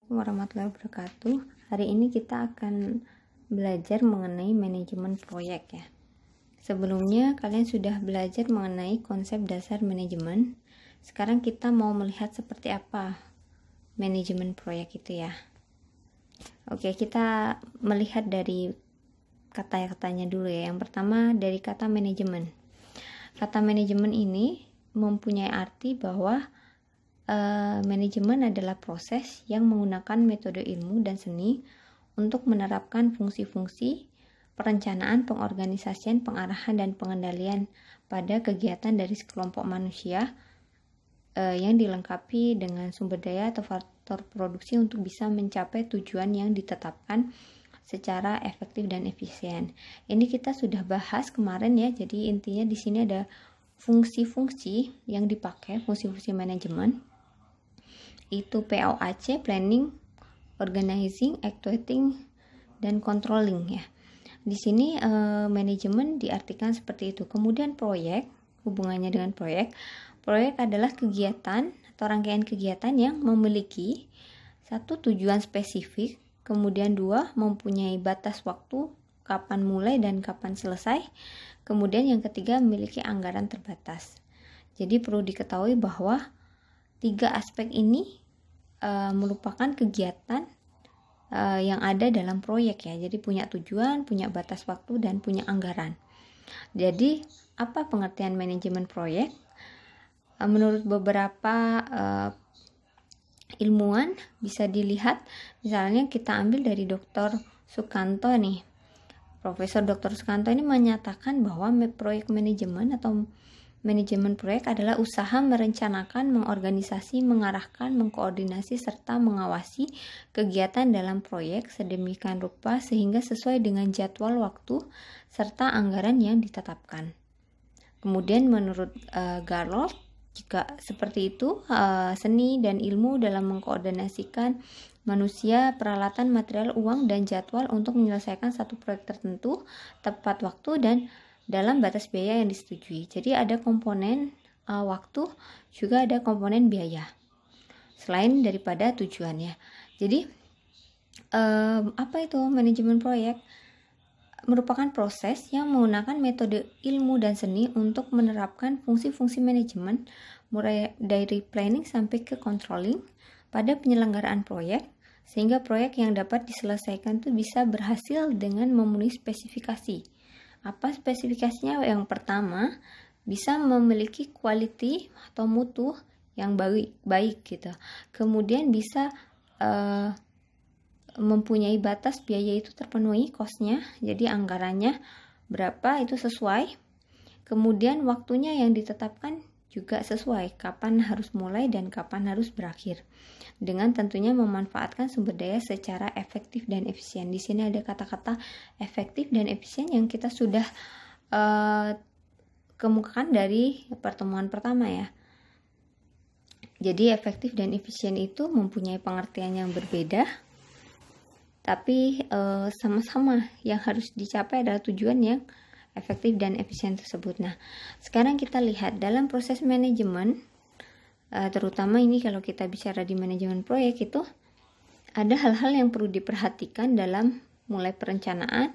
Warahmatullahi wabarakatuh. Hari ini kita akan belajar mengenai manajemen proyek ya. Sebelumnya kalian sudah belajar mengenai konsep dasar manajemen. Sekarang kita mau melihat seperti apa manajemen proyek itu ya. Oke, kita melihat dari kata-katanya dulu ya. Yang pertama dari kata manajemen. Kata manajemen ini mempunyai arti bahwa manajemen adalah proses yang menggunakan metode ilmu dan seni untuk menerapkan fungsi-fungsi perencanaan, pengorganisasian, pengarahan, dan pengendalian pada kegiatan dari sekelompok manusia yang dilengkapi dengan sumber daya atau faktor produksi untuk bisa mencapai tujuan yang ditetapkan secara efektif dan efisien. Ini kita sudah bahas kemarin ya. Jadi intinya di sini ada fungsi-fungsi yang dipakai, fungsi-fungsi manajemen. Itu POAC, planning, organizing, actuating, dan controlling ya. Di sini manajemen diartikan seperti itu. Kemudian proyek, hubungannya dengan proyek. Proyek adalah kegiatan atau rangkaian kegiatan yang memiliki satu tujuan spesifik, kemudian dua mempunyai batas waktu kapan mulai dan kapan selesai. Kemudian yang ketiga memiliki anggaran terbatas. Jadi perlu diketahui bahwa tiga aspek ini merupakan kegiatan yang ada dalam proyek ya. Jadi punya tujuan, punya batas waktu, dan punya anggaran. Jadi apa pengertian manajemen proyek? Menurut beberapa ilmuwan bisa dilihat, misalnya kita ambil dari Dr. Sukanto nih. Profesor Dr. Sukanto ini menyatakan bahwa proyek manajemen atau manajemen proyek adalah usaha merencanakan, mengorganisasi, mengarahkan, mengkoordinasi, serta mengawasi kegiatan dalam proyek sedemikian rupa sehingga sesuai dengan jadwal waktu serta anggaran yang ditetapkan. Kemudian menurut Garlock, jika seperti itu, seni dan ilmu dalam mengkoordinasikan manusia, peralatan, material, uang, dan jadwal untuk menyelesaikan satu proyek tertentu, tepat waktu, dan dalam batas biaya yang disetujui. Jadi ada komponen waktu, juga ada komponen biaya selain daripada tujuannya. Jadi apa itu manajemen proyek? Merupakan proses yang menggunakan metode ilmu dan seni untuk menerapkan fungsi-fungsi manajemen mulai dari planning sampai ke controlling pada penyelenggaraan proyek, sehingga proyek yang dapat diselesaikan itu bisa berhasil dengan memenuhi spesifikasi. Apa spesifikasinya? Yang pertama, bisa memiliki quality atau mutu yang baik gitu. Kemudian bisa mempunyai batas biaya itu terpenuhi, cost-nya, jadi anggarannya berapa itu sesuai. Kemudian waktunya yang ditetapkan juga sesuai, kapan harus mulai dan kapan harus berakhir. Dengan tentunya memanfaatkan sumber daya secara efektif dan efisien. Di sini ada kata-kata efektif dan efisien yang kita sudah kemukakan dari pertemuan pertama ya. Jadi efektif dan efisien itu mempunyai pengertian yang berbeda, tapi sama-sama yang harus dicapai adalah tujuan yang efektif dan efisien tersebut. Nah, sekarang kita lihat dalam proses manajemen, terutama ini kalau kita bicara di manajemen proyek itu ada hal-hal yang perlu diperhatikan dalam mulai perencanaan.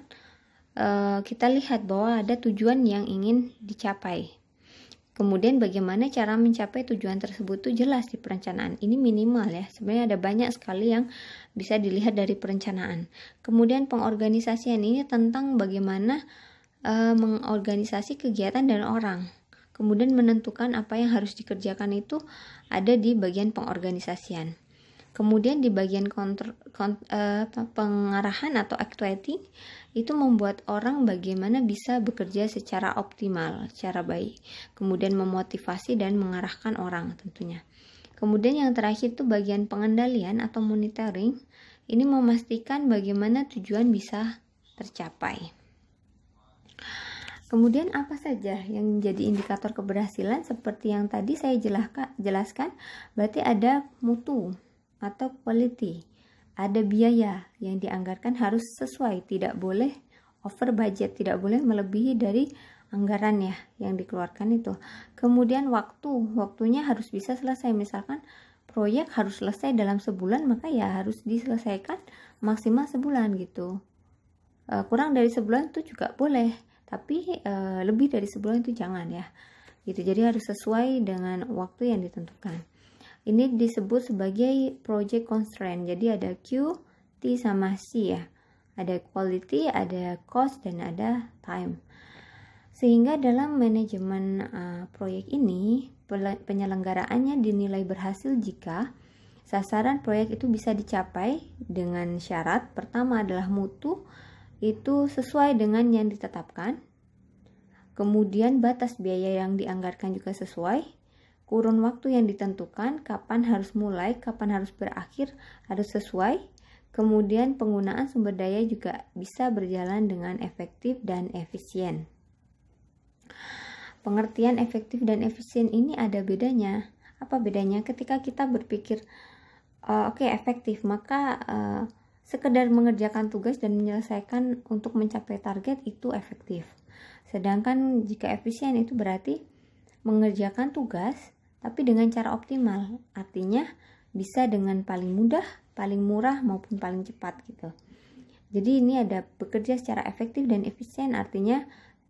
Kita lihat bahwa ada tujuan yang ingin dicapai. Kemudian bagaimana cara mencapai tujuan tersebut itu jelas di perencanaan. Ini minimal ya. Sebenarnya ada banyak sekali yang bisa dilihat dari perencanaan. Kemudian pengorganisasian ini tentang bagaimana mengorganisasi kegiatan dan orang. Kemudian menentukan apa yang harus dikerjakan itu ada di bagian pengorganisasian. Kemudian di bagian pengarahan atau actuating itu membuat orang bagaimana bisa bekerja secara optimal, secara baik. Kemudian memotivasi dan mengarahkan orang tentunya. Kemudian yang terakhir itu bagian pengendalian atau monitoring. Ini memastikan bagaimana tujuan bisa tercapai. Kemudian apa saja yang menjadi indikator keberhasilan? Seperti yang tadi saya jelaskan, berarti ada mutu atau quality, ada biaya yang dianggarkan harus sesuai, tidak boleh over budget, tidak boleh melebihi dari anggaran ya yang dikeluarkan itu. Kemudian waktunya harus bisa selesai, misalkan proyek harus selesai dalam sebulan, maka ya harus diselesaikan maksimal sebulan gitu. Kurang dari sebulan itu juga boleh, tapi lebih dari sebulan itu jangan ya gitu. Jadi harus sesuai dengan waktu yang ditentukan. Ini disebut sebagai project constraint. Jadi ada Q, T sama C ya. Ada quality, ada cost, dan ada time. Sehingga dalam manajemen proyek ini, penyelenggaraannya dinilai berhasil jika sasaran proyek itu bisa dicapai dengan syarat pertama adalah mutu itu sesuai dengan yang ditetapkan, kemudian batas biaya yang dianggarkan juga sesuai, kurun waktu yang ditentukan, kapan harus mulai, kapan harus berakhir harus sesuai, kemudian penggunaan sumber daya juga bisa berjalan dengan efektif dan efisien. Pengertian efektif dan efisien ini ada bedanya. Apa bedanya? Ketika kita berpikir oke, efektif, maka sekedar mengerjakan tugas dan menyelesaikan untuk mencapai target itu efektif. Sedangkan jika efisien itu berarti mengerjakan tugas tapi dengan cara optimal. Artinya bisa dengan paling mudah, paling murah maupun paling cepat gitu. Jadi ini ada bekerja secara efektif dan efisien, artinya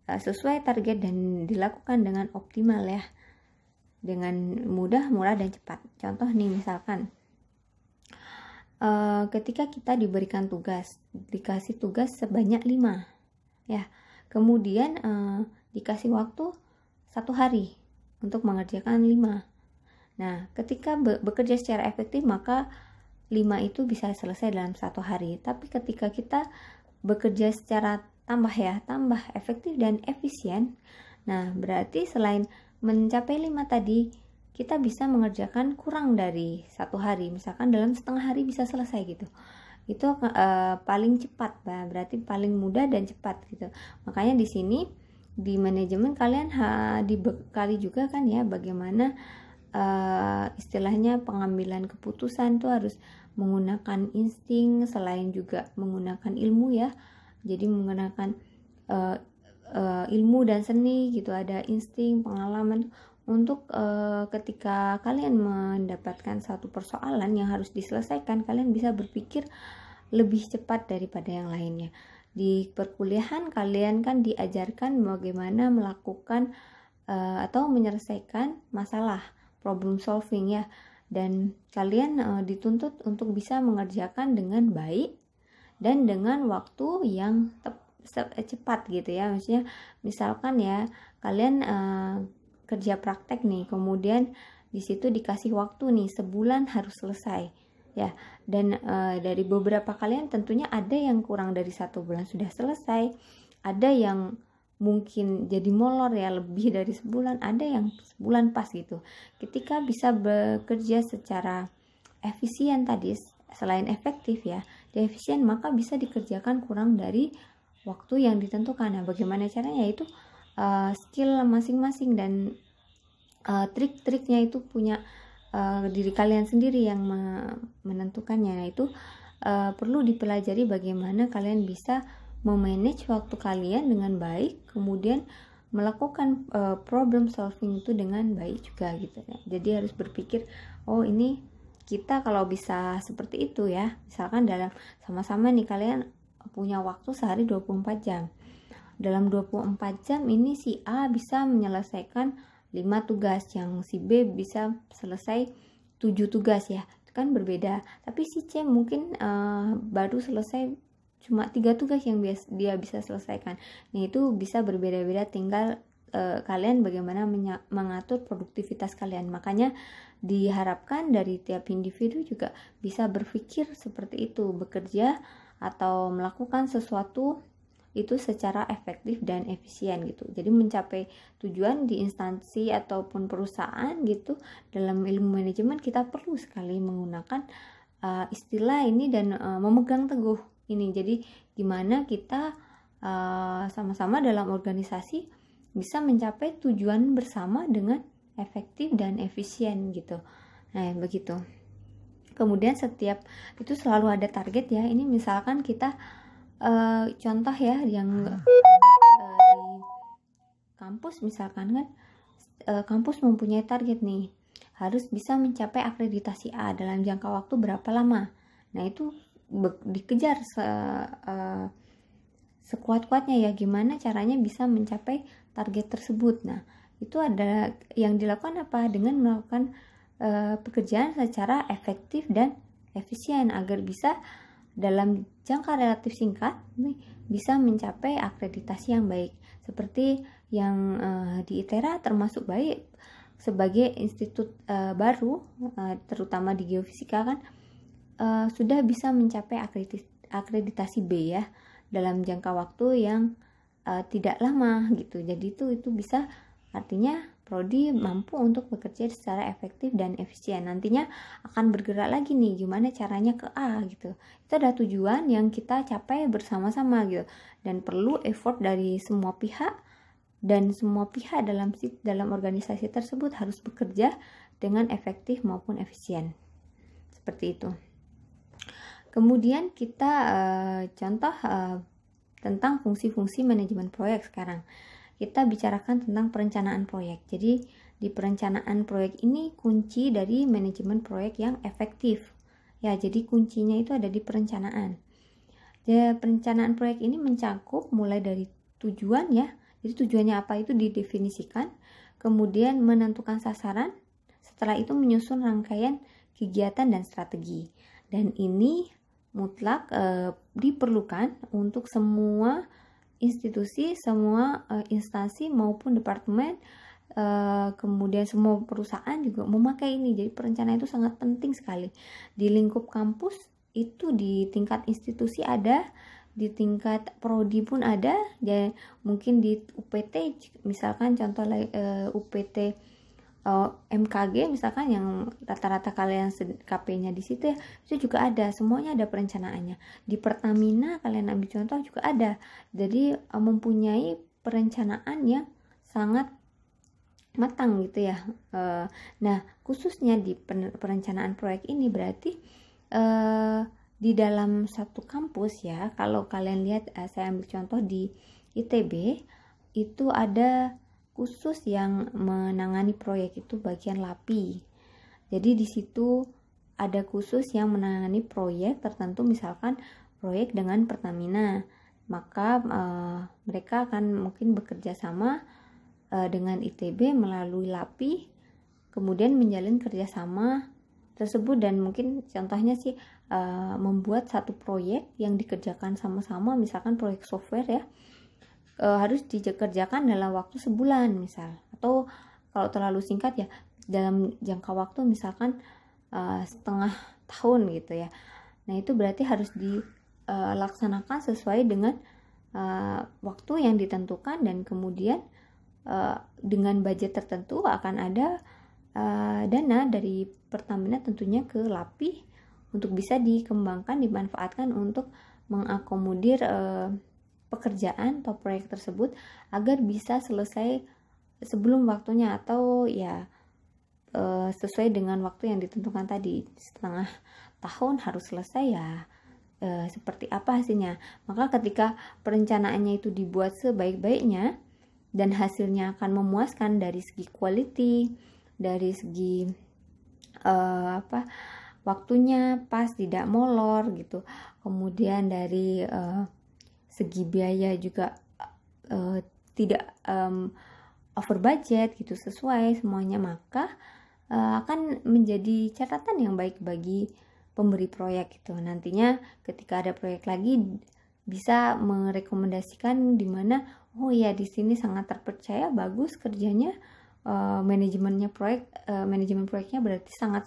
sesuai target dan dilakukan dengan optimal ya, dengan mudah, murah, dan cepat. Contoh nih, misalkan ketika kita diberikan tugas, dikasih tugas sebanyak 5 ya, kemudian dikasih waktu 1 hari untuk mengerjakan 5. Nah, ketika bekerja secara efektif, maka 5 itu bisa selesai dalam 1 hari. Tapi ketika kita bekerja secara tambah efektif dan efisien, nah berarti selain mencapai 5 tadi, kita bisa mengerjakan kurang dari 1 hari, misalkan dalam setengah hari bisa selesai gitu. Itu paling cepat, berarti paling mudah dan cepat gitu. Makanya di sini di manajemen kalian dibekali juga kan ya, bagaimana istilahnya pengambilan keputusan tuh harus menggunakan insting selain juga menggunakan ilmu ya. Jadi menggunakan ilmu dan seni gitu, ada insting, pengalaman untuk ketika kalian mendapatkan satu persoalan yang harus diselesaikan, kalian bisa berpikir lebih cepat daripada yang lainnya. Di perkuliahan kalian kan diajarkan bagaimana melakukan atau menyelesaikan masalah, problem solving ya, dan kalian dituntut untuk bisa mengerjakan dengan baik dan dengan waktu yang cepat gitu ya. Maksudnya misalkan ya kalian kerja praktek nih, kemudian di situ dikasih waktu nih sebulan harus selesai ya, dan dari beberapa kalian tentunya ada yang kurang dari 1 bulan sudah selesai, ada yang mungkin jadi molor ya lebih dari sebulan, ada yang sebulan pas gitu. Ketika bisa bekerja secara efisien tadi, selain efektif ya, efisien, maka bisa dikerjakan kurang dari waktu yang ditentukan. Nah, bagaimana caranya? Yaitu skill masing-masing dan trik-triknya itu punya diri kalian sendiri yang menentukannya. Nah, itu perlu dipelajari bagaimana kalian bisa memanage waktu kalian dengan baik, kemudian melakukan problem solving itu dengan baik juga gitu ya. Jadi harus berpikir, oh ini kita kalau bisa seperti itu ya, misalkan dalam sama-sama nih kalian punya waktu sehari 24 jam. Dalam 24 jam ini si A bisa menyelesaikan 5 tugas, yang si B bisa selesai 7 tugas ya. Itu kan berbeda. Tapi si C mungkin baru selesai cuma 3 tugas yang dia bisa selesaikan. Nah, itu bisa berbeda-beda, tinggal kalian bagaimana mengatur produktivitas kalian. Makanya diharapkan dari tiap individu juga bisa berpikir seperti itu, bekerja atau melakukan sesuatu itu secara efektif dan efisien gitu. Jadi mencapai tujuan di instansi ataupun perusahaan gitu, dalam ilmu manajemen kita perlu sekali menggunakan istilah ini dan memegang teguh ini. Jadi gimana kita sama-sama dalam organisasi bisa mencapai tujuan bersama dengan efektif dan efisien gitu. Nah, begitu. Kemudian setiap itu selalu ada target ya. Ini misalkan kita contoh ya yang di kampus misalkan kan, kampus mempunyai target nih. harus bisa mencapai akreditasi A dalam jangka waktu berapa lama. Nah, itu dikejar sekuat-kuatnya ya, gimana caranya bisa mencapai target tersebut. Nah, itu ada yang dilakukan apa? Dengan melakukan pekerjaan secara efektif dan efisien agar bisa dalam jangka relatif singkat bisa mencapai akreditasi yang baik. Seperti yang di ITERA termasuk baik sebagai institut baru, terutama di geofisika kan, sudah bisa mencapai akreditasi B ya dalam jangka waktu yang tidak lama gitu. Jadi itu bisa, artinya prodi mampu untuk bekerja secara efektif dan efisien. Nantinya akan bergerak lagi nih gimana caranya ke A gitu. Itu ada tujuan yang kita capai bersama-sama gitu, dan perlu effort dari semua pihak, dan semua pihak dalam organisasi tersebut harus bekerja dengan efektif maupun efisien. Seperti itu. Kemudian kita contoh tentang fungsi-fungsi manajemen proyek sekarang. Kita bicarakan tentang perencanaan proyek. Jadi di perencanaan proyek ini kunci dari manajemen proyek yang efektif. Ya, jadi kuncinya itu ada di perencanaan. Ya, perencanaan proyek ini mencakup mulai dari tujuan ya. Jadi tujuannya apa itu didefinisikan, kemudian menentukan sasaran, setelah itu menyusun rangkaian kegiatan dan strategi. Dan ini mutlak diperlukan untuk semua institusi, semua instansi maupun departemen, kemudian semua perusahaan juga memakai ini. Jadi perencanaan itu sangat penting sekali. Di lingkup kampus itu di tingkat institusi ada, di tingkat prodi pun ada, dan mungkin di UPT misalkan contoh UPT MKG misalkan yang rata-rata kalian KP-nya di situ ya, itu juga ada, semuanya ada perencanaannya. Di Pertamina kalian ambil contoh juga ada. Jadi mempunyai perencanaan yang sangat matang gitu ya. Nah, khususnya di perencanaan proyek ini berarti di dalam satu kampus ya, kalau kalian lihat, saya ambil contoh di ITB itu ada khusus yang menangani proyek itu bagian LAPI. Jadi di situ ada khusus yang menangani proyek tertentu, misalkan proyek dengan Pertamina, maka mereka akan mungkin bekerja sama dengan ITB melalui LAPI, kemudian menjalin kerjasama tersebut, dan mungkin contohnya sih membuat satu proyek yang dikerjakan sama-sama, misalkan proyek software ya, harus dikerjakan dalam waktu sebulan misal, atau kalau terlalu singkat ya dalam jangka waktu misalkan setengah tahun gitu ya. Nah, itu berarti harus dilaksanakan sesuai dengan waktu yang ditentukan, dan kemudian dengan budget tertentu akan ada dana dari Pertamina tentunya ke LAPI untuk bisa dikembangkan, dimanfaatkan untuk mengakomodir pekerjaan atau proyek tersebut agar bisa selesai sebelum waktunya, atau ya sesuai dengan waktu yang ditentukan tadi, setengah tahun harus selesai ya. Seperti apa hasilnya. Maka ketika perencanaannya itu dibuat sebaik-baiknya dan hasilnya akan memuaskan dari segi quality, dari segi waktunya pas, tidak molor gitu, kemudian dari segi biaya juga tidak over budget gitu, sesuai semuanya, maka akan menjadi catatan yang baik bagi pemberi proyek itu. Nantinya ketika ada proyek lagi bisa merekomendasikan di mana, oh ya di sini sangat terpercaya, bagus kerjanya, manajemen proyeknya berarti sangat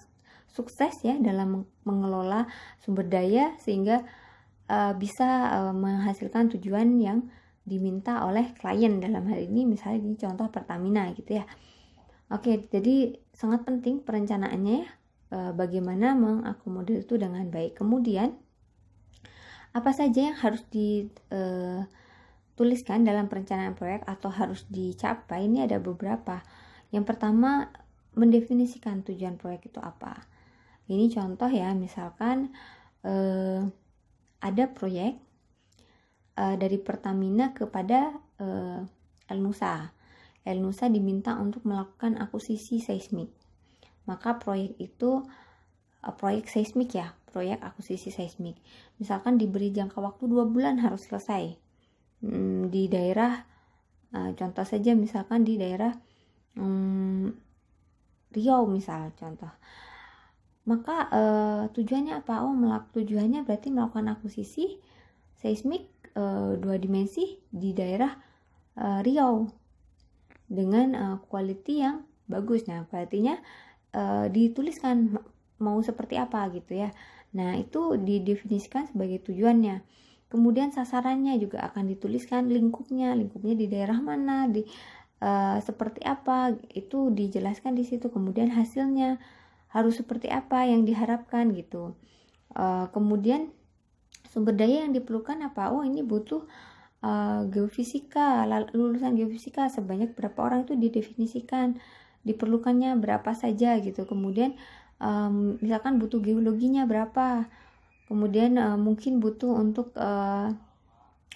sukses ya dalam mengelola sumber daya, sehingga bisa menghasilkan tujuan yang diminta oleh klien, dalam hal ini misalnya di contoh Pertamina gitu ya. Oke, jadi sangat penting perencanaannya ya, bagaimana mengakomodir itu dengan baik. Kemudian apa saja yang harus dituliskan dalam perencanaan proyek atau harus dicapai? Ini ada beberapa. Yang pertama, mendefinisikan tujuan proyek itu apa. Ini contoh ya, misalkan ada proyek dari Pertamina kepada El Nusa diminta untuk melakukan akuisisi seismik. maka proyek itu proyek seismik ya, proyek akuisisi seismik. Misalkan diberi jangka waktu 2 bulan harus selesai. Di daerah, contoh saja misalkan di daerah Riau misal contoh. Maka tujuannya apa? Tujuannya berarti melakukan akuisisi seismik 2 dimensi di daerah Riau dengan quality yang bagus. Nah, kualitinya dituliskan mau seperti apa gitu ya. Nah, itu didefinisikan sebagai tujuannya. Kemudian sasarannya juga akan dituliskan, lingkupnya di daerah mana, seperti apa, itu dijelaskan di situ. Kemudian hasilnya harus seperti apa yang diharapkan gitu. Kemudian sumber daya yang diperlukan apa? Ini butuh geofisika, lulusan geofisika sebanyak berapa orang itu didefinisikan, diperlukannya berapa saja gitu. Kemudian misalkan butuh geologinya berapa, kemudian mungkin butuh untuk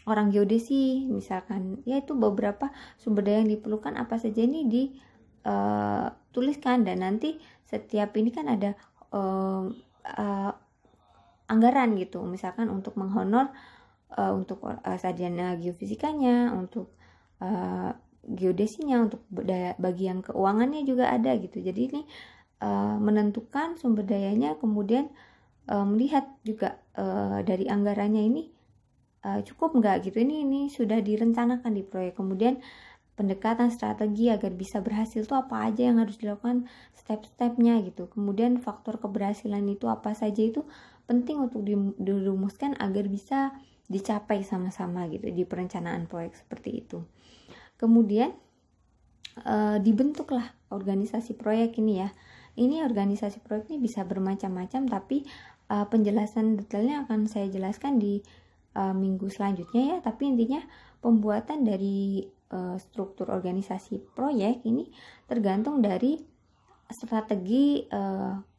orang geodesi misalkan, ya itu beberapa sumber daya yang diperlukan apa saja ini dituliskan. Dan nanti setiap ini kan ada anggaran gitu, misalkan untuk menghonor untuk sarjana geofisikanya, untuk geodesinya, untuk bagian keuangannya juga ada gitu. Jadi ini menentukan sumber dayanya, kemudian melihat juga dari anggarannya ini cukup nggak gitu. Ini sudah direncanakan di proyek. Kemudian pendekatan strategi agar bisa berhasil itu apa aja yang harus dilakukan, step-stepnya gitu. Kemudian faktor keberhasilan itu apa saja, itu penting untuk dirumuskan agar bisa dicapai sama-sama gitu di perencanaan proyek seperti itu. Kemudian dibentuklah organisasi proyek ini ya. Ini organisasi proyek ini bisa bermacam-macam, tapi penjelasan detailnya akan saya jelaskan di minggu selanjutnya ya. Tapi intinya pembuatan dari struktur organisasi proyek ini tergantung dari strategi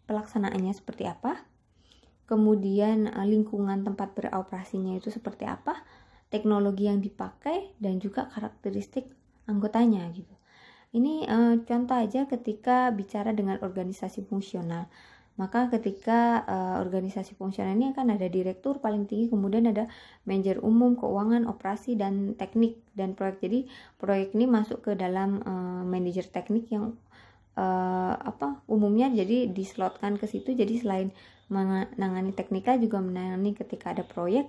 pelaksanaannya seperti apa, kemudian lingkungan tempat beroperasinya itu seperti apa, teknologi yang dipakai, dan juga karakteristik anggotanya gitu. Ini contoh aja ketika bicara dengan organisasi fungsional. Maka ketika organisasi fungsional ini akan ada direktur paling tinggi, kemudian ada manajer umum, keuangan, operasi, dan teknik dan proyek. Jadi proyek ini masuk ke dalam manajer teknik yang umumnya jadi dislotkan ke situ. Jadi selain menangani teknikal juga menangani ketika ada proyek.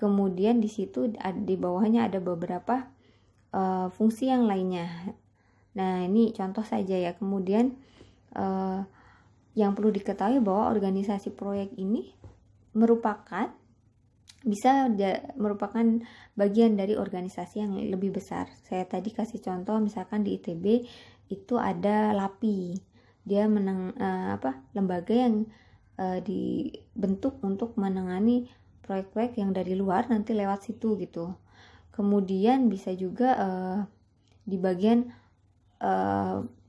Kemudian di situ di bawahnya ada beberapa fungsi yang lainnya. Nah, ini contoh saja ya. Kemudian yang perlu diketahui bahwa organisasi proyek ini merupakan bagian dari organisasi yang lebih besar. Saya tadi kasih contoh, misalkan di ITB itu ada LAPI. Dia lembaga yang dibentuk untuk menangani proyek-proyek yang dari luar nanti lewat situ gitu. Kemudian bisa juga di bagian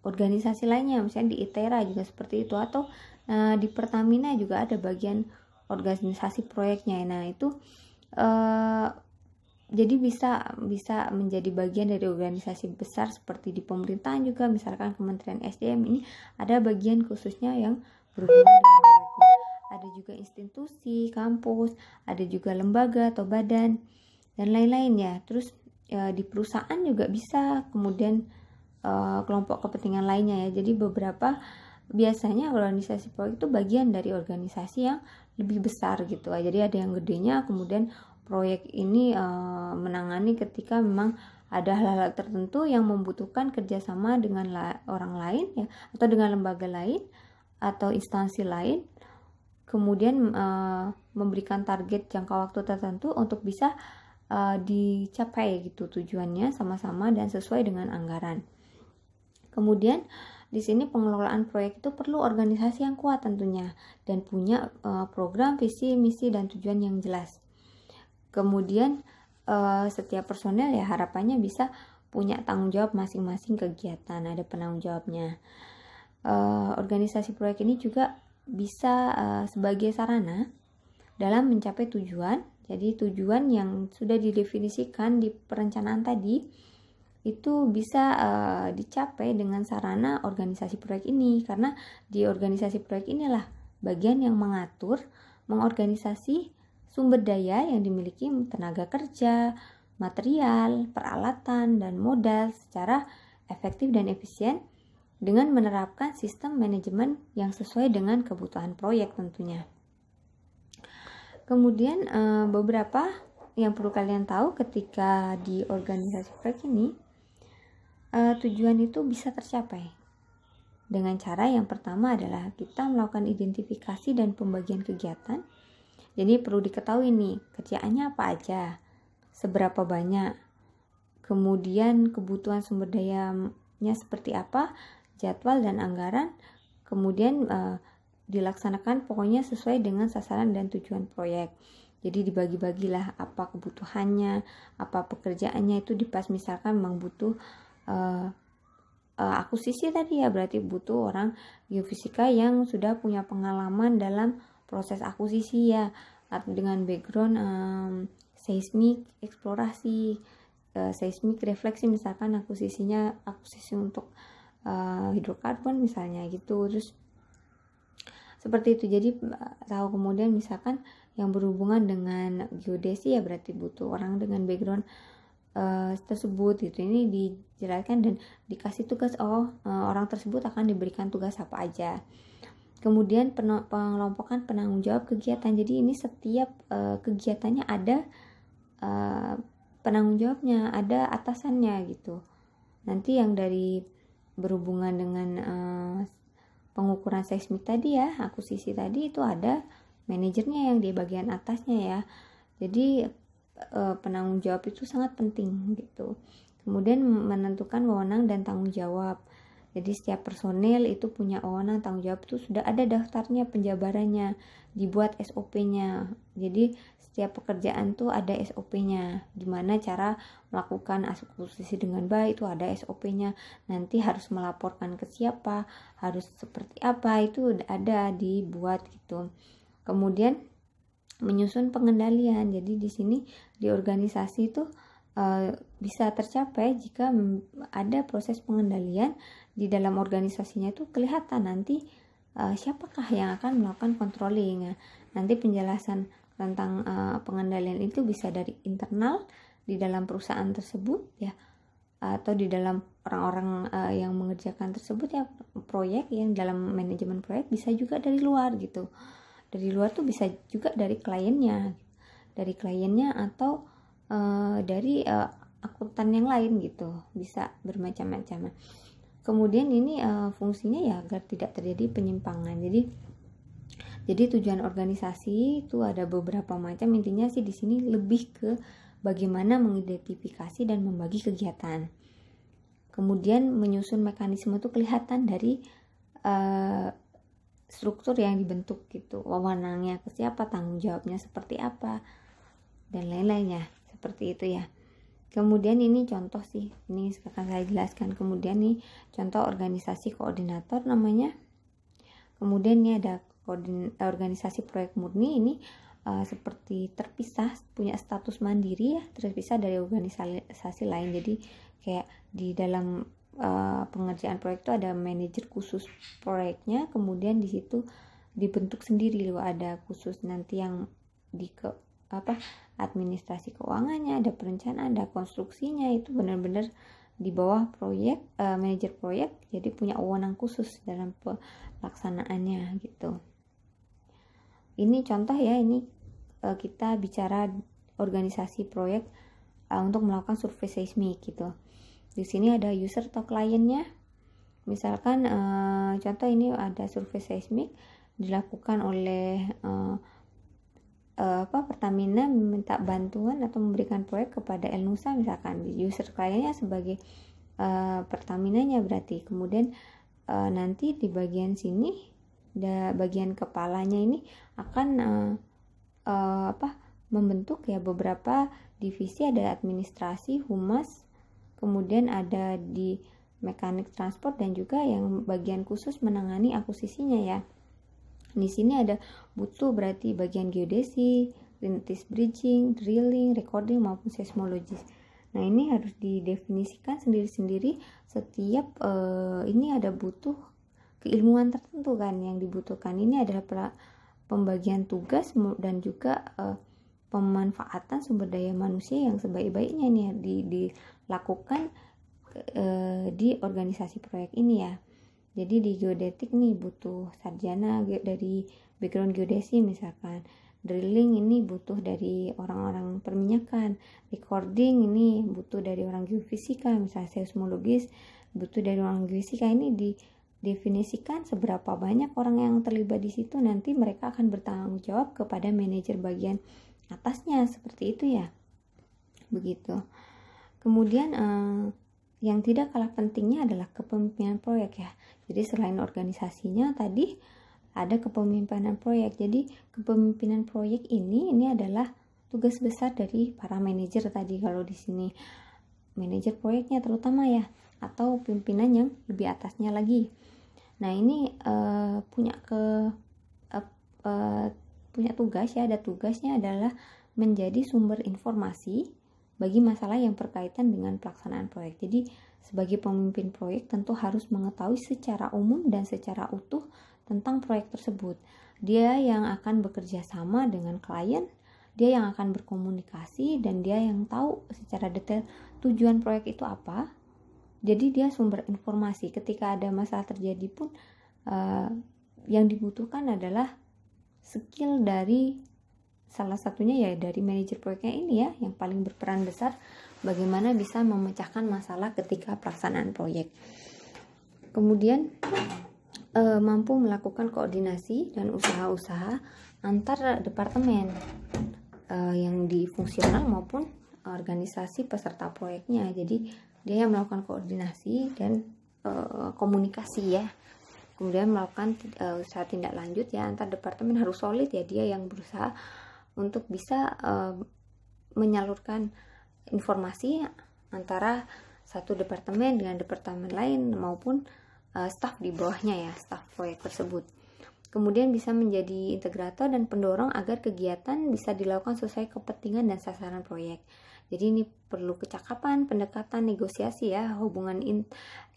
organisasi lainnya, misalnya di ITERA juga seperti itu, atau di Pertamina juga ada bagian organisasi proyeknya. Nah, itu jadi bisa menjadi bagian dari organisasi besar seperti di pemerintahan juga, misalkan Kementerian SDM ini ada bagian khususnya yang berhubungan dengan proyeknya. Ada juga institusi, kampus, ada juga lembaga atau badan dan lain-lain ya. Terus di perusahaan juga bisa, kemudian kelompok kepentingan lainnya ya. Jadi biasanya organisasi proyek itu bagian dari organisasi yang lebih besar gitu. Jadi ada yang gedenya, kemudian proyek ini menangani ketika memang ada hal-hal tertentu yang membutuhkan kerjasama dengan orang lain ya, atau dengan lembaga lain atau instansi lain, kemudian memberikan target jangka waktu tertentu untuk bisa dicapai gitu tujuannya sama-sama dan sesuai dengan anggaran. Kemudian di sini pengelolaan proyek itu perlu organisasi yang kuat tentunya dan punya program, visi, misi, dan tujuan yang jelas. Kemudian setiap personel ya harapannya bisa punya tanggung jawab masing-masing kegiatan, ada penanggung jawabnya. Organisasi proyek ini juga bisa sebagai sarana dalam mencapai tujuan. Jadi tujuan yang sudah didefinisikan di perencanaan tadi itu bisa dicapai dengan sarana organisasi proyek ini, karena di organisasi proyek inilah bagian yang mengatur, mengorganisasi sumber daya yang dimiliki tenaga kerja, material, peralatan, dan modal secara efektif dan efisien dengan menerapkan sistem manajemen yang sesuai dengan kebutuhan proyek tentunya. Kemudian beberapa yang perlu kalian tahu ketika di organisasi proyek ini, tujuan itu bisa tercapai dengan cara yang pertama adalah kita melakukan identifikasi dan pembagian kegiatan. Jadi perlu diketahui nih, kerjaannya apa aja, seberapa banyak, kemudian kebutuhan sumber dayanya seperti apa, jadwal dan anggaran, kemudian dilaksanakan pokoknya sesuai dengan sasaran dan tujuan proyek. Jadi dibagi-bagilah apa kebutuhannya, apa pekerjaannya, itu dipas. Misalkan memang butuh akuisisi tadi ya, berarti butuh orang geofisika yang sudah punya pengalaman dalam proses akuisisi ya, dengan background seismik eksplorasi, seismik refleksi, misalkan akuisisi untuk hidrokarbon misalnya gitu. Terus seperti itu. Jadi tahu. Kemudian misalkan yang berhubungan dengan geodesi ya, berarti butuh orang dengan background tersebut gitu. Ini dijelaskan dan dikasih tugas, orang tersebut akan diberikan tugas apa aja. Kemudian pengelompokan penanggung jawab kegiatan. Jadi ini setiap kegiatannya ada penanggung jawabnya, ada atasannya gitu. Nanti yang dari berhubungan dengan pengukuran seismik tadi ya, akuisisi tadi, itu ada manajernya yang di bagian atasnya ya. Jadi penanggung jawab itu sangat penting gitu. Kemudian menentukan wewenang dan tanggung jawab. Jadi setiap personel itu punya wewenang, tanggung jawab itu sudah ada daftarnya, penjabarannya, dibuat SOP-nya. Jadi setiap pekerjaan tuh ada SOP-nya, gimana cara melakukan akuisisi dengan baik, itu ada SOP-nya. Nanti harus melaporkan ke siapa, harus seperti apa, itu ada dibuat gitu. Kemudian menyusun pengendalian. Jadi di sini di organisasi itu bisa tercapai jika ada proses pengendalian di dalam organisasinya, itu kelihatan nanti siapakah yang akan melakukan controlling. Nanti penjelasan tentang pengendalian itu bisa dari internal di dalam perusahaan tersebut ya, atau di dalam orang-orang yang mengerjakan tersebut ya, proyek yang dalam manajemen proyek, bisa juga dari luar gitu. Dari luar tuh bisa juga dari kliennya atau dari akuntan yang lain gitu, bisa bermacam-macam. Kemudian ini fungsinya ya agar tidak terjadi penyimpangan. Jadi tujuan organisasi itu ada beberapa macam. Intinya sih di sini lebih ke bagaimana mengidentifikasi dan membagi kegiatan. Kemudian menyusun mekanisme itu kelihatan dari struktur yang dibentuk gitu, wewenangnya ke siapa, tanggung jawabnya seperti apa, dan lain-lainnya seperti itu ya. Kemudian ini contoh sih, ini akan saya jelaskan. Kemudian nih contoh organisasi koordinator namanya. Kemudian ini ada organisasi proyek murni, ini seperti terpisah, punya status mandiri ya, terpisah dari organisasi lain. Jadi kayak di dalam pengerjaan proyek itu ada manajer khusus proyeknya, kemudian di situ dibentuk sendiri loh, ada khusus nanti yang di administrasi keuangannya, ada perencanaan, ada konstruksinya, itu benar-benar di bawah proyek, manajer proyek, jadi punya wewenang khusus dalam pelaksanaannya gitu. Ini contoh ya, ini kita bicara organisasi proyek untuk melakukan survei seismik gitu. Di sini ada user atau kliennya. Misalkan contoh ini ada survei seismik dilakukan oleh Pertamina, meminta bantuan atau memberikan proyek kepada Elnusa, misalkan di user kliennya sebagai Pertaminanya berarti. Kemudian nanti di bagian sini, bagian kepalanya ini akan membentuk ya beberapa divisi, ada administrasi, humas, kemudian ada di mekanik transport, dan juga yang bagian khusus menangani akuisisinya ya. Di sini ada butuh berarti bagian geodesi, rintis bridging, drilling, recording maupun seismologis. Nah, ini harus didefinisikan sendiri-sendiri. Setiap ini ada butuh keilmuan tertentu kan yang dibutuhkan. Ini adalah pembagian tugas dan juga pemanfaatan sumber daya manusia yang sebaik-baiknya nih dilakukan di organisasi proyek ini ya. Jadi di geodetik nih butuh sarjana dari background geodesi misalkan. Drilling ini butuh dari orang-orang perminyakan. Recording ini butuh dari orang geofisika, misalnya seismologis butuh dari orang geofisika. Ini didefinisikan seberapa banyak orang yang terlibat di situ, nanti mereka akan bertanggung jawab kepada manajer bagian atasnya, seperti itu ya. Begitu. Kemudian yang tidak kalah pentingnya adalah kepemimpinan proyek ya. Jadi selain organisasinya tadi ada kepemimpinan proyek. Jadi kepemimpinan proyek ini adalah tugas besar dari para manajer tadi, kalau di sini manajer proyeknya terutama ya, atau pimpinan yang lebih atasnya lagi. Nah, ini punya tugas ya, ada tugasnya adalah menjadi sumber informasi bagi masalah yang berkaitan dengan pelaksanaan proyek. Jadi sebagai pemimpin proyek tentu harus mengetahui secara umum dan secara utuh tentang proyek tersebut. Dia yang akan bekerja sama dengan klien, dia yang akan berkomunikasi, dan dia yang tahu secara detail tujuan proyek itu apa. Jadi dia sumber informasi. Ketika ada masalah terjadi pun yang dibutuhkan adalah skill dari salah satunya ya dari manajer proyeknya ini ya, yang paling berperan besar bagaimana bisa memecahkan masalah ketika pelaksanaan proyek. Kemudian mampu melakukan koordinasi dan usaha-usaha antar departemen yang di fungsional maupun organisasi peserta proyeknya. Jadi dia yang melakukan koordinasi dan komunikasi ya. Kemudian melakukan usaha tindak lanjut ya, antar departemen harus solid ya, dia yang berusaha untuk bisa menyalurkan informasi antara satu departemen dengan departemen lain maupun staf di bawahnya ya, staf proyek tersebut. Kemudian bisa menjadi integrator dan pendorong agar kegiatan bisa dilakukan sesuai kepentingan dan sasaran proyek. Jadi ini perlu kecakapan, pendekatan, negosiasi ya, hubungan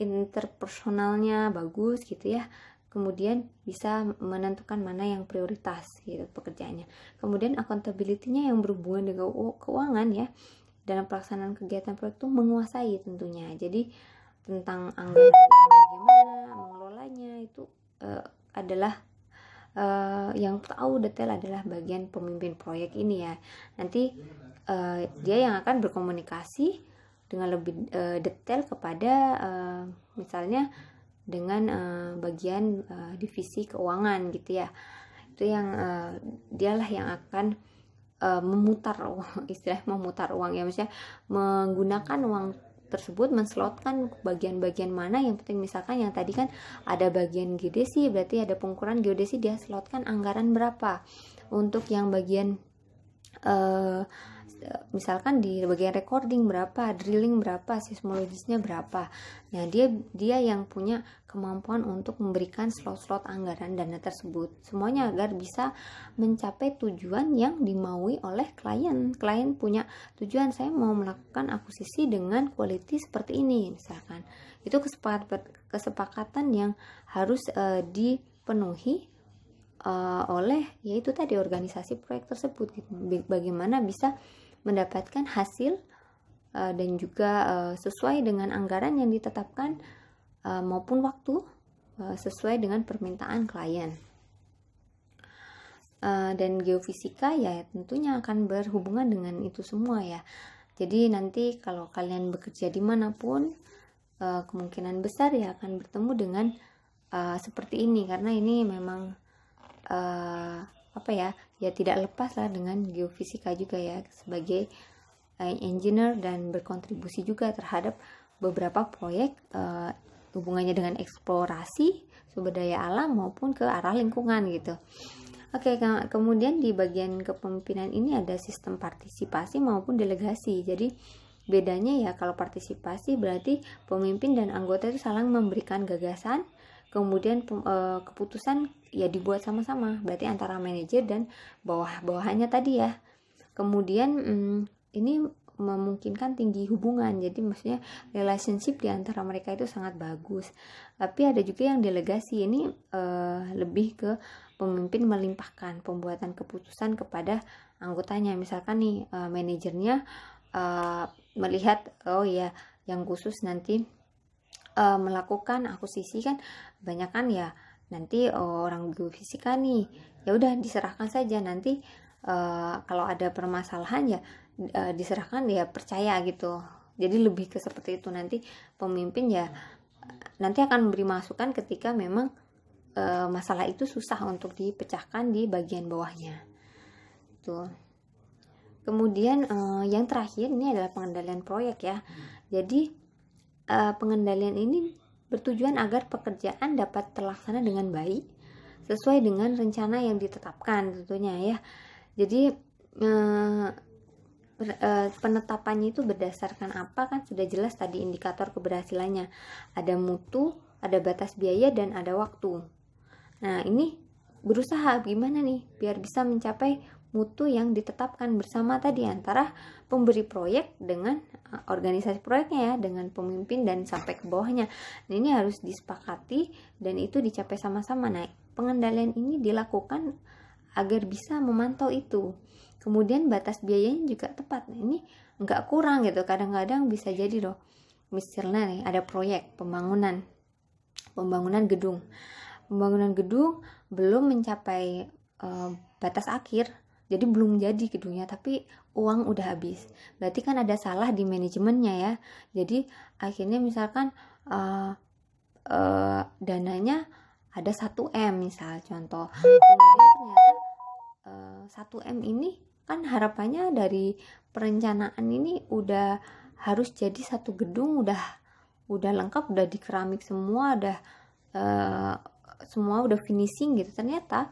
interpersonalnya bagus gitu ya. Kemudian bisa menentukan mana yang prioritas gitu pekerjaannya. Kemudian accountability-nya yang berhubungan dengan keuangan ya. Dalam pelaksanaan kegiatan proyek itu menguasai tentunya. Jadi tentang anggaran bagaimana mengelolanya itu adalah yang tahu detail adalah bagian pemimpin proyek ini ya. Nanti dia yang akan berkomunikasi dengan lebih detail kepada misalnya dengan bagian divisi keuangan gitu ya. Itu yang dialah yang akan memutar uang ya, maksudnya menggunakan uang tersebut, menslotkan bagian-bagian mana yang penting. Misalkan yang tadi kan ada bagian geodesi, berarti ada pengukuran geodesi, dia slotkan anggaran berapa. Untuk yang bagian misalkan di bagian recording berapa, drilling berapa, seismologisnya berapa. Nah, dia yang punya kemampuan untuk memberikan slot-slot anggaran dana tersebut. Semuanya agar bisa mencapai tujuan yang dimaui oleh klien. Klien punya tujuan, saya mau melakukan akuisisi dengan quality seperti ini misalkan. Itu kesepakatan yang harus dipenuhi oleh yaitu tadi organisasi proyek tersebut gitu. Bagaimana bisa mendapatkan hasil dan juga sesuai dengan anggaran yang ditetapkan maupun waktu sesuai dengan permintaan klien. Dan geofisika ya tentunya akan berhubungan dengan itu semua ya. Jadi nanti kalau kalian bekerja dimanapun kemungkinan besar ya akan bertemu dengan seperti ini, karena ini memang ya tidak lepas lah dengan geofisika juga ya, sebagai engineer dan berkontribusi juga terhadap beberapa proyek hubungannya dengan eksplorasi sumber daya alam maupun ke arah lingkungan gitu. Oke, kemudian di bagian kepemimpinan ini ada sistem partisipasi maupun delegasi. Jadi bedanya ya, kalau partisipasi berarti pemimpin dan anggota itu saling memberikan gagasan, kemudian keputusan ya dibuat sama-sama, berarti antara manajer dan bawahannya tadi ya. Kemudian ini memungkinkan tinggi hubungan, jadi maksudnya relationship di antara mereka itu sangat bagus. Tapi ada juga yang delegasi, ini lebih ke pemimpin melimpahkan pembuatan keputusan kepada anggotanya. Misalkan nih manajernya melihat oh ya yang khusus nanti melakukan akuisisi kan banyak kan ya, nanti orang geofisika nih ya udah diserahkan saja, nanti kalau ada permasalahan ya diserahkan, ya percaya gitu. Jadi lebih ke seperti itu, nanti pemimpin ya nanti akan memberi masukan ketika memang masalah itu susah untuk dipecahkan di bagian bawahnya tuh. Kemudian yang terakhir ini adalah pengendalian proyek ya. Jadi pengendalian ini bertujuan agar pekerjaan dapat terlaksana dengan baik sesuai dengan rencana yang ditetapkan tentunya ya. Jadi penetapannya itu berdasarkan apa, kan sudah jelas tadi indikator keberhasilannya. Ada mutu, ada batas biaya, dan ada waktu. Nah ini berusaha gimana nih biar bisa mencapai mutu yang ditetapkan bersama tadi antara pemberi proyek dengan organisasi proyeknya ya, dengan pemimpin dan sampai ke bawahnya. Nah, ini harus disepakati dan itu dicapai sama-sama. Nah, pengendalian ini dilakukan agar bisa memantau itu. Kemudian batas biayanya juga tepat. Nah, ini nggak kurang gitu. Kadang-kadang bisa jadi loh, misalnya nih ada proyek pembangunan gedung. Pembangunan gedung belum mencapai batas akhir, jadi belum jadi gedungnya, tapi uang udah habis. Berarti kan ada salah di manajemennya ya. Jadi akhirnya misalkan dananya ada 1M misal contoh. Kemudian ternyata 1M ini kan harapannya dari perencanaan ini udah harus jadi satu gedung, udah lengkap, udah di keramik semua, semua udah finishing gitu. Ternyata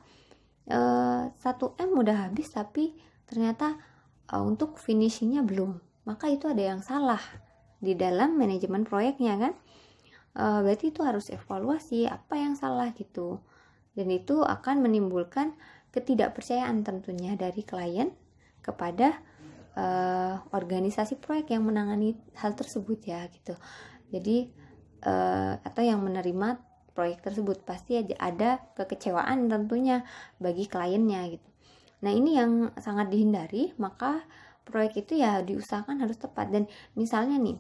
1M udah habis tapi ternyata untuk finishingnya belum. Maka itu ada yang salah di dalam manajemen proyeknya kan. Berarti itu harus evaluasi apa yang salah gitu. Dan itu akan menimbulkan ketidakpercayaan tentunya dari klien kepada organisasi proyek yang menangani hal tersebut ya gitu. Jadi atau yang menerima proyek tersebut, pasti ada kekecewaan tentunya bagi kliennya gitu. Nah ini yang sangat dihindari, maka proyek itu ya diusahakan harus tepat. Dan misalnya nih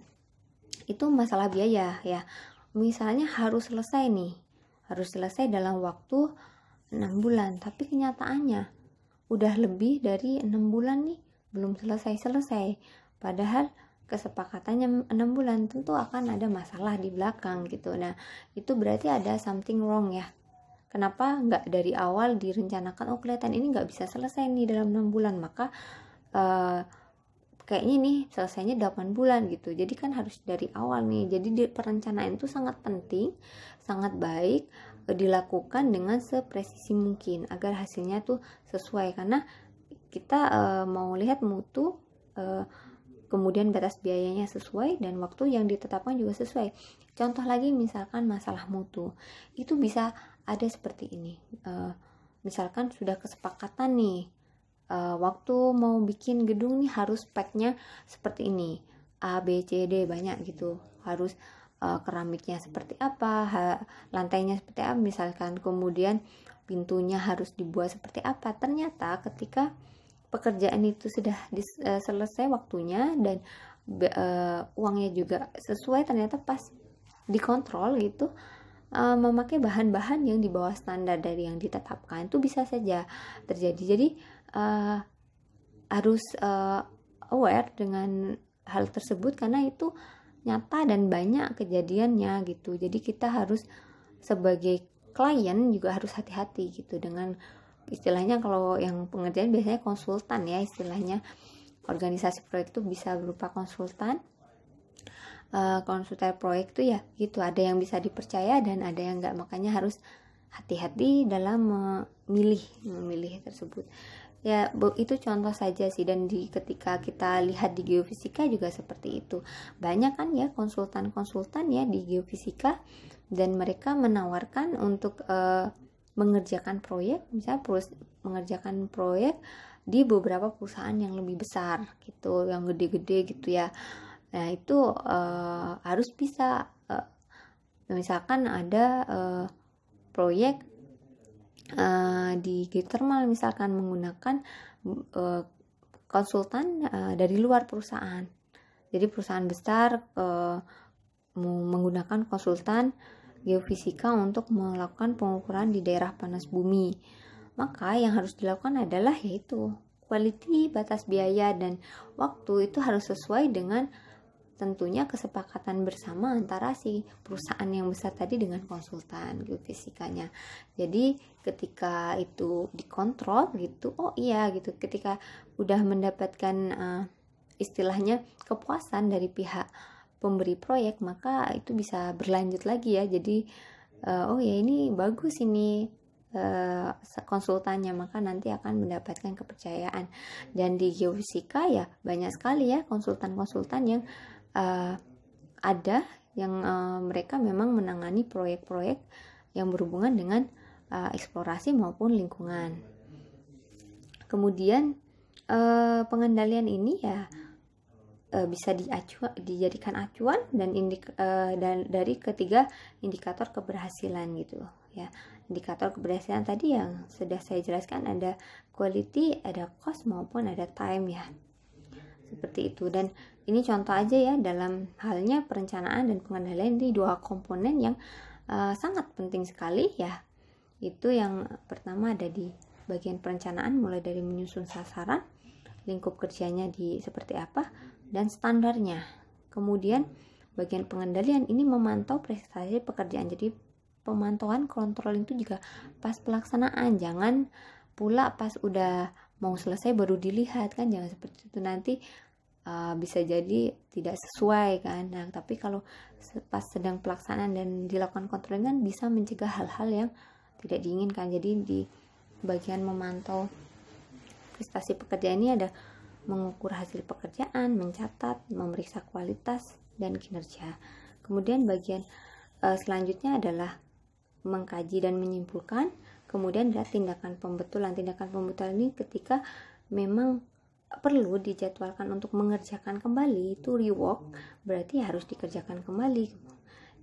itu masalah biaya ya, misalnya harus selesai dalam waktu 6 bulan, tapi kenyataannya udah lebih dari 6 bulan nih belum selesai, padahal kesepakatannya 6 bulan, tentu akan ada masalah di belakang gitu. Nah itu berarti ada something wrong ya. Kenapa nggak dari awal direncanakan, oh kelihatan ini nggak bisa selesai nih dalam 6 bulan, maka kayaknya nih selesainya 8 bulan gitu. Jadi kan harus dari awal nih. Jadi perencanaan itu sangat penting, sangat baik dilakukan dengan sepresisi mungkin agar hasilnya tuh sesuai, karena kita mau lihat mutu, kemudian batas biayanya sesuai, dan waktu yang ditetapkan juga sesuai. Contoh lagi misalkan masalah mutu, itu bisa ada seperti ini. Misalkan sudah kesepakatan nih, waktu mau bikin gedung nih harus speknya seperti ini, A, B, C, D, banyak gitu. Harus keramiknya seperti apa, lantainya seperti apa misalkan, kemudian pintunya harus dibuat seperti apa. Ternyata ketika pekerjaan itu sudah selesai waktunya dan uangnya juga sesuai, ternyata pas dikontrol gitu memakai bahan-bahan yang di bawah standar dari yang ditetapkan, itu bisa saja terjadi. Jadi harus aware dengan hal tersebut karena itu nyata dan banyak kejadiannya gitu. Jadi kita harus sebagai klien juga harus hati-hati gitu dengan istilahnya, kalau yang pengerjaan biasanya konsultan ya istilahnya. Organisasi proyek itu bisa berupa konsultan proyek itu ya gitu, ada yang bisa dipercaya dan ada yang enggak, makanya harus hati-hati dalam memilih tersebut ya. Itu contoh saja sih, dan ketika kita lihat di geofisika juga seperti itu. Banyak kan ya konsultan ya di geofisika, dan mereka menawarkan untuk mengerjakan proyek, misalnya mengerjakan proyek di beberapa perusahaan yang lebih besar gitu, yang gede-gede gitu ya. Nah itu harus bisa misalkan ada proyek di geothermal misalkan menggunakan konsultan dari luar perusahaan. Jadi perusahaan besar menggunakan konsultan geofisika untuk melakukan pengukuran di daerah panas bumi. Maka yang harus dilakukan adalah yaitu quality, batas biaya, dan waktu itu harus sesuai dengan tentunya kesepakatan bersama antara si perusahaan yang besar tadi dengan konsultan geofisikanya. Jadi ketika itu dikontrol gitu, oh iya gitu, ketika udah mendapatkan istilahnya kepuasan dari pihak pemberi proyek, maka itu bisa berlanjut lagi ya. Jadi oh ya ini bagus ini konsultannya, maka nanti akan mendapatkan kepercayaan. Dan di geofisika ya banyak sekali ya konsultan-konsultan yang ada yang mereka memang menangani proyek-proyek yang berhubungan dengan eksplorasi maupun lingkungan. Kemudian pengendalian ini ya bisa dijadikan acuan dan dari ketiga indikator keberhasilan gitu ya. Indikator keberhasilan tadi yang sudah saya jelaskan, ada quality, ada cost maupun ada time ya, seperti itu. Dan ini contoh aja ya, dalam halnya perencanaan dan pengendalian, ini dua komponen yang sangat penting sekali ya. Itu yang pertama ada di bagian perencanaan, mulai dari menyusun sasaran, lingkup kerjanya di seperti apa, dan standarnya. Kemudian bagian pengendalian ini memantau prestasi pekerjaan. Jadi pemantauan kontrol itu juga pas pelaksanaan, jangan pula pas udah mau selesai baru dilihat kan, jangan seperti itu, nanti bisa jadi tidak sesuai kan. Nah tapi kalau pas sedang pelaksanaan dan dilakukan kontrol kan bisa mencegah hal-hal yang tidak diinginkan. Jadi di bagian memantau prestasi pekerjaan ini ada mengukur hasil pekerjaan, mencatat, memeriksa kualitas dan kinerja. Kemudian bagian selanjutnya adalah mengkaji dan menyimpulkan. Kemudian ada tindakan pembetulan. Tindakan pembetulan ini ketika memang perlu dijadwalkan untuk mengerjakan kembali, itu rework, berarti harus dikerjakan kembali.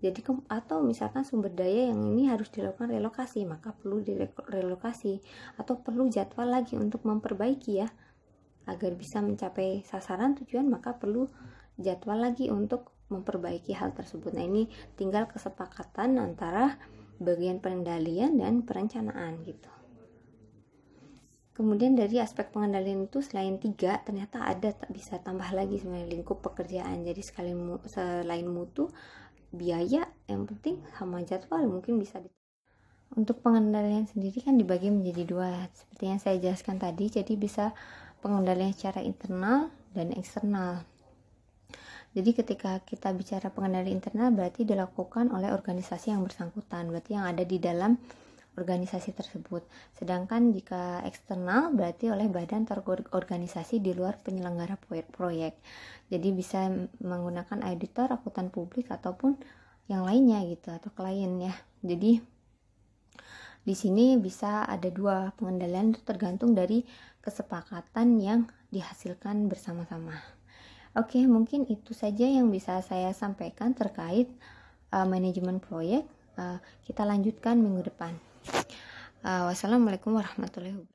Jadi atau misalkan sumber daya yang ini harus dilakukan relokasi, maka perlu direlokasi, atau perlu jadwal lagi untuk memperbaiki ya, agar bisa mencapai sasaran tujuan, maka perlu jadwal lagi untuk memperbaiki hal tersebut. Nah ini tinggal kesepakatan antara bagian pengendalian dan perencanaan gitu. Kemudian dari aspek pengendalian itu selain 3, ternyata ada bisa tambah lagi sebenarnya lingkup pekerjaan. Jadi selain mutu, biaya, yang penting sama jadwal mungkin bisa Untuk pengendalian sendiri kan dibagi menjadi 2 seperti yang saya jelaskan tadi. Jadi bisa pengendalian secara internal dan eksternal. Jadi ketika kita bicara pengendalian internal berarti dilakukan oleh organisasi yang bersangkutan, berarti yang ada di dalam organisasi tersebut. Sedangkan jika eksternal berarti oleh badan atau organisasi di luar penyelenggara proyek. Jadi bisa menggunakan auditor, akuntan publik ataupun yang lainnya gitu, atau klien ya. Jadi di sini bisa ada 2 pengendalian, tergantung dari kesepakatan yang dihasilkan bersama-sama. Oke, mungkin itu saja yang bisa saya sampaikan terkait manajemen proyek. Kita lanjutkan minggu depan. Wassalamualaikum warahmatullahi wabarakatuh.